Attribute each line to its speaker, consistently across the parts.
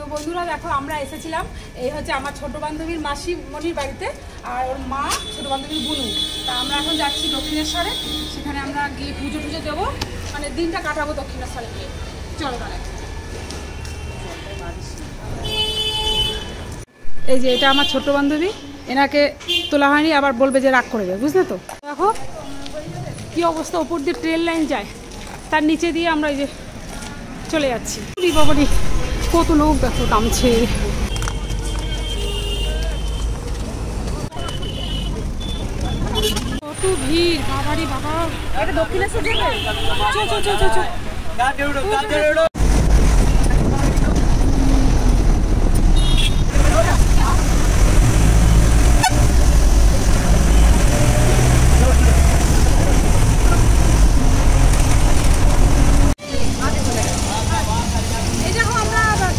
Speaker 1: তো বন্ধুরা দেখো আমরা এসেছিলাম এই হচ্ছে আমার ছোট বান্ধবীর মাসি মনির বাড়িতে, আর ওর মা ছোট বান্ধবীর বুনু। তা আমরা এখন যাচ্ছি দক্ষিণেশ্বরে, সেখানে আমরা গিয়ে পুজো টুজো দেবো, মানে দিনটা কাটাবো দক্ষিণেশ্বরে গিয়ে। চলো তাহলে। এই যে এটা আমার ছোট বান্ধবী, এনাকে তোলা হয়নি, আবার বলবে যে রাগ করে দেবে, বুঝলে তো। দেখো কি অবস্থা, ওপর দিয়ে ট্রেন লাইন যায়, তার নিচে দিয়ে আমরা এই যে চলে যাচ্ছি। বাবারি কত লোক দেখো নামছে। কত ভিড়, বাবারি বাবা। এটা দক্ষিণেশ্বর যাবে, চল চল চল চল।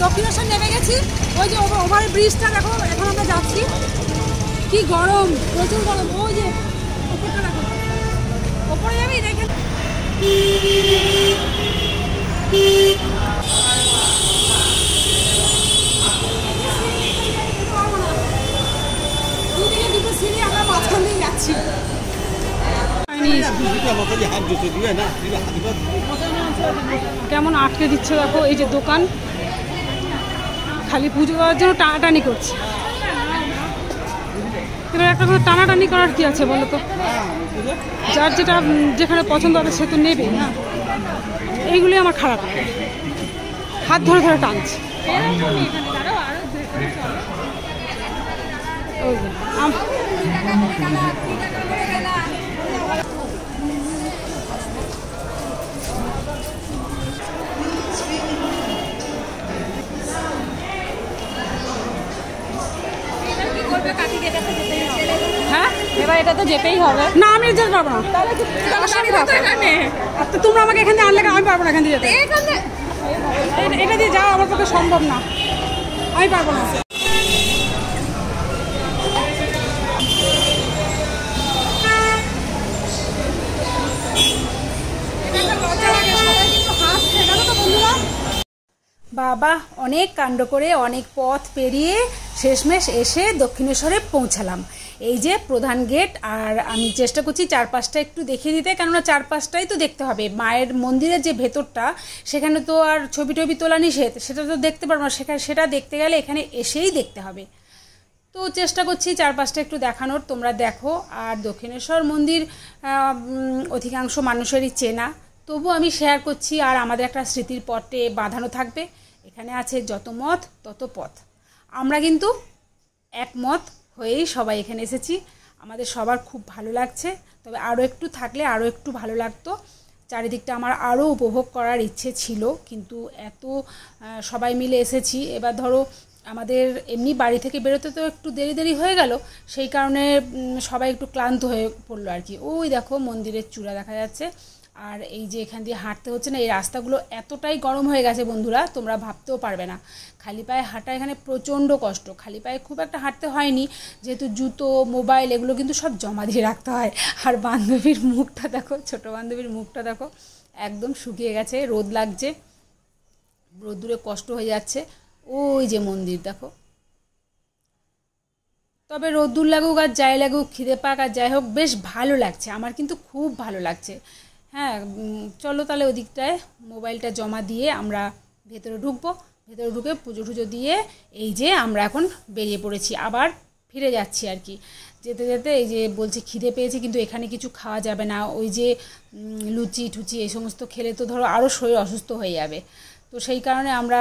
Speaker 1: দক্ষিণেশ্বর নেমে গেছি, ওই যে ওভার ব্রিজটা দেখো, এখন আমরা যাচ্ছি। কি গরম, প্রচুর গরম। ওই যে ওপরটা দেখো, ওপরে যাবি দেখেন। দুদিকে দুটো সিঁড়ি, আমরা মাঝখান দিয়ে যাচ্ছি। কেমন আটকে দিচ্ছে দেখো, এই যে দোকান খালি পুজো দেওয়ার জন্য টানাটানি করছে। এবার একটা কথা, টানাটানি করার কি আছে বলো তো, যার যেটা যেখানে পছন্দ হবে সে তো নেবে না। এইগুলি আমার খারাপ লাগে, হাত ধরে ধরে টানছে। হ্যাঁ এবার এটা তো যেতেই হবে না, আমি যেতে পারবো না। তোমরা আমাকে এখান থেকে আনলে আমি পারবো না, এখান থেকে যেতে। এটা দিয়ে যাওয়া আমার পক্ষে সম্ভব না, আমি পারবো না। বাবা অনেক কাণ্ড করে অনেক পথ পেরিয়ে শেষমেশ এসে দক্ষিণেশ্বরে পৌঁছালাম। এই যে প্রধান গেট, আর আমি চেষ্টা করছি চারপাশটা একটু দেখিয়ে দিতে, কেননা চারপাশটাই তো দেখতে হবে। মায়ের মন্দিরের যে ভেতরটা, সেখানে তো আর ছবি টবি তোলা নিষেধ, সেটা তো দেখতে পারবো না, সেটা দেখতে গেলে এখানে এসেই দেখতে হবে। তো চেষ্টা করছি চারপাশটা একটু দেখানোর, তোমরা দেখো। আর দক্ষিণেশ্বর মন্দির অধিকাংশ মানুষেরই চেনা, তবু আমি শেয়ার করছি। আর আমাদের একটা স্মৃতির পটে বাঁধানো থাকবে, এখানে আছে যত মত তত পথ। আমরা কিন্তু একমত হয়েই সবাই এখানে এসেছি, আমাদের সবার খুব ভালো লাগছে। তবে আরও একটু থাকলে আরও একটু ভালো লাগতো। চারিদিকটা আমার আরও উপভোগ করার ইচ্ছে ছিল, কিন্তু এত সবাই মিলে এসেছি। এবার ধরো আমাদের এমনি বাড়ি থেকে বেরোতে তো একটু দেরি হয়ে গেল, সেই কারণে সবাই একটু ক্লান্ত হয়ে পড়লো আর কি। ওই দেখো মন্দিরের চূড়া দেখা যাচ্ছে। আর এই যে এখান দিয়ে হাঁটতে হচ্ছে না, এই রাস্তাগুলো এতটাই গরম হয়ে গেছে বন্ধুরা, তোমরা ভাবতেও পারবে না। খালি পায়ে হাঁটা এখানে প্রচণ্ড কষ্ট। খালি পায়ে খুব একটা হাঁটতে হয়নি, যেহেতু জুতো মোবাইল এগুলো কিন্তু সব জমা দিয়ে রাখতে হয়। আর বান্ধবীর মুখটা দেখো, ছোট বান্ধবীর মুখটা দেখো, একদম শুকিয়ে গেছে, রোদ লাগছে, রোদ্দুরে কষ্ট হয়ে যাচ্ছে। ওই যে মন্দির দেখো। তবে রোদ্দুর লাগুক আর যাই লাগুক, খিদে পাক আর যাই হোক, বেশ ভালো লাগছে, আমার কিন্তু খুব ভালো লাগছে। হ্যাঁ চলো তাহলে ওদিকটায় মোবাইলটা জমা দিয়ে আমরা ভেতরে ঢুকবো। ভেতরে ঢুকে পুজো টুজো দিয়ে এই যে আমরা এখন বেরিয়ে পড়েছি, আবার ফিরে যাচ্ছি আর কি। যেতে যেতে এই যে বলছে খিদে পেয়েছে, কিন্তু এখানে কিছু খাওয়া যাবে না। ওই যে লুচি টুচি এই সমস্ত খেলে তো ধরো আরও শরীর অসুস্থ হয়ে যাবে। তো সেই কারণে আমরা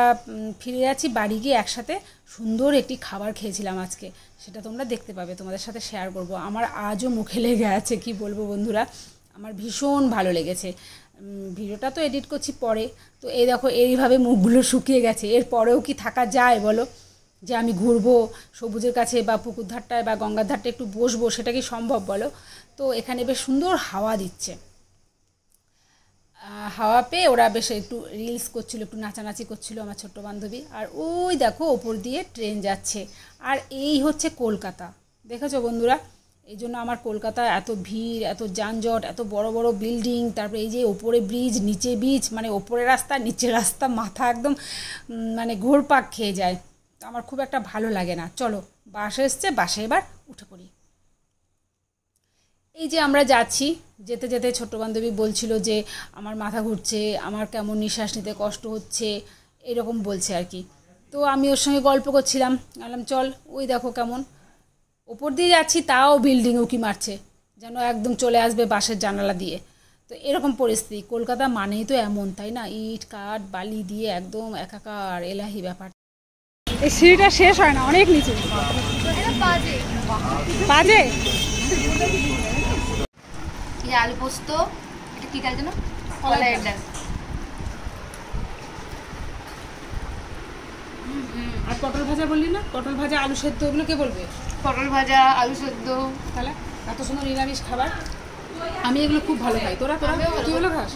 Speaker 1: ফিরে যাচ্ছি। বাড়ি গিয়ে একসাথে সুন্দর একটি খাবার খেয়েছিলাম আজকে, সেটা তোমরা দেখতে পাবে, তোমাদের সাথে শেয়ার করব। আমার আজও মুখে লেগে আছে, কি বলবো বন্ধুরা, আমার ভীষণ ভালো লেগেছে। ভিডিওটা তো এডিট করছি পরে, তো এই দেখো এইভাবে মুখগুলো শুকিয়ে গেছে। এর পরেও কি থাকা যায় বলো, যে আমি ঘুরবো সবুজের কাছে বা পুকুর ধারটায় বা গঙ্গার ধারটায় একটু বসবো, সেটা কি সম্ভব বলো। তো এখানে বেশ সুন্দর হাওয়া দিচ্ছে, হাওয়া পেয়ে ওরা বেশ একটু রিলস করছিল, একটু নাচানাচি করছিল আমার ছোট্ট বান্ধবী। আর ওই দেখো ওপর দিয়ে ট্রেন যাচ্ছে। আর এই হচ্ছে কলকাতা, দেখেছো বন্ধুরা, এই জন্য আমার কলকাতায় এত ভিড়, এত যানজট, এত বড় বড় বিল্ডিং, তারপরে এই যে ওপরে ব্রিজ নিচে ব্রিজ, মানে ওপরে রাস্তা নিচে রাস্তা, মাথা একদম মানে ঘোরপাক খেয়ে যায়। তো আমার খুব একটা ভালো লাগে না। চলো বাস এসছে, বাসে এবার উঠে পড়ি। এই যে আমরা যাচ্ছি, যেতে যেতে ছোট্ট বান্ধবী বলছিল যে আমার মাথা ঘুরছে, আমার কেমন নিঃশ্বাস নিতে কষ্ট হচ্ছে, এরকম বলছে আর কি। তো আমি ওর সঙ্গে গল্প করছিলাম, বললাম চল, ওই দেখো কেমন ওপর দিয়ে যাচ্ছি, তাও বিল্ডিং উঁকি মারছে, যেন একদম চলে আসবে বাসের জানালা দিয়ে। তো এরকম পরিস্থিতি, কলকাতা মানেই তো এমন, তাই না? ইট কাঠ বালি দিয়ে একদম একাকার, এলাহি ব্যাপার। এই সিঁড়িটা শেষ হয় না, অনেক নিচে বাজে।
Speaker 2: আলু পোস্ত, এটা কি ডাল যেন, কলাইয়ের ডাল।
Speaker 1: আর পটল ভাজা বললি না? পটল ভাজা আলু সেদ্ধ, ওগুলো কে বলবে?
Speaker 2: পটল ভাজা আলু সেদ্ধ।
Speaker 1: তাহলে এত সুন্দর নিরামিষ খাবার, আমি এগুলো খুব ভালো খাই। তোরা তুই এগুলো খাস?